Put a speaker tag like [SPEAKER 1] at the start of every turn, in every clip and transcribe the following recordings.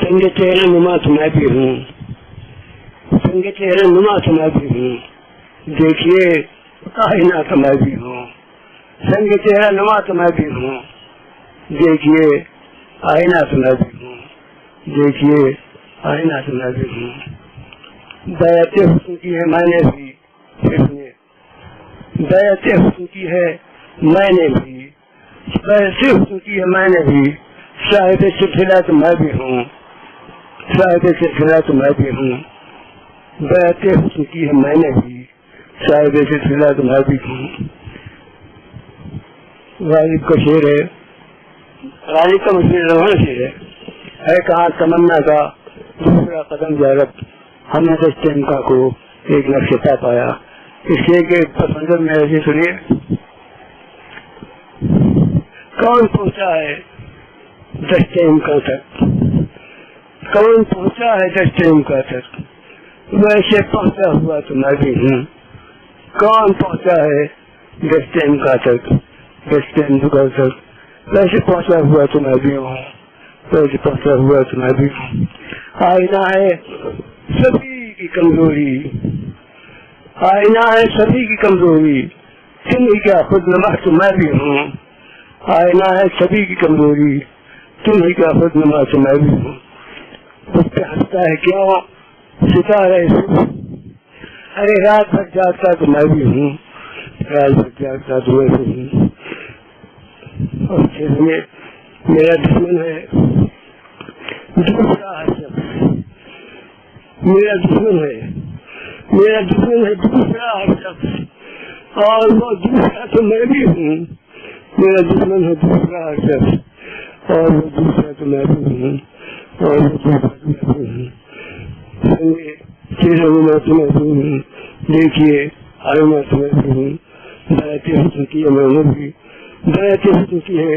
[SPEAKER 1] संग चेहरा नुमा तो मैं भी हूँ, संग चेहरा नुमा तो मैं भी हूँ, देखिए आईना तो मैं भी हूँ। संग चेहरा नुमा तो मैं भी हूँ, देखिए आईना तो मैं भी हूँ, देखिए आईना तो मैं भी हूँ। दयाते हुस्न की है मैंने भी, दयाते हुस्न की है मैंने भी, दयाते हुस्न की है मैंने भी, साहिब सिलसिला तो मैं भी हूँ, साहिब सिलसिला तो मैं भी हूँ। दयाते हुस्न की है मैंने भी, साहिब सिलसिला तो मैं भी हूँ। गालिब का शेर है, गालिब का मुझे रवाना शेर है कहाँ तमन्ना का दूसरा कदम जारब, हमने तो चमका को एक नक्शा पाया। इसलिए के पसंद में ऐसे सुनिए, कौन पहुंचा है दस्ते इम्का तक, कौन पहुंचा है दस्ते इम्का तक, वैसे पहुंचा हुआ तो मैं भी हूँ। कौन पहुंचा है दस्ते इम्का तक, दस्ते इम्का तक, वैसे पहुंचा हुआ तो मैं भी हूँ, वैसे पहुंचा हुआ तो मैं भी हूँ। आईना है सभी की कमजोरी, आईना है सभी की कमजोरी, तुम ही क्या खुद नमा तो मैं भी हूँ। आईना है सभी की कमजोरी, तुम ही क्या खुद नमा तो मैं भी हूँ। उस पे हंसता है क्यों सितारा, अरे रात भर जागता तो मैं भी हूँ, रात भर जागता तो मैं भी हूँ। और मेरा दुश्मन है दूसरा शख्स, मेरा दुश्मन है, मेरा दुश्मन है दूसरा शख्स, और वो दूसरा तो मैं भी हूँ। मेरा दुश्मन है दूसरा शख्स, और वो दूसरा तो मैं भी हूँ, और वो दूसरा तो मैं भी हूँ। मैं तुम्हें भी हूँ, देखिए आईना तुम्हें भी हूँ। दयाते हुस्न की है मैंने भी, दयाते हुस्न की है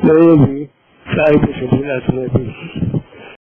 [SPEAKER 1] मैंने भी, साहिब सिलसिला तुम्हें भी हूँ।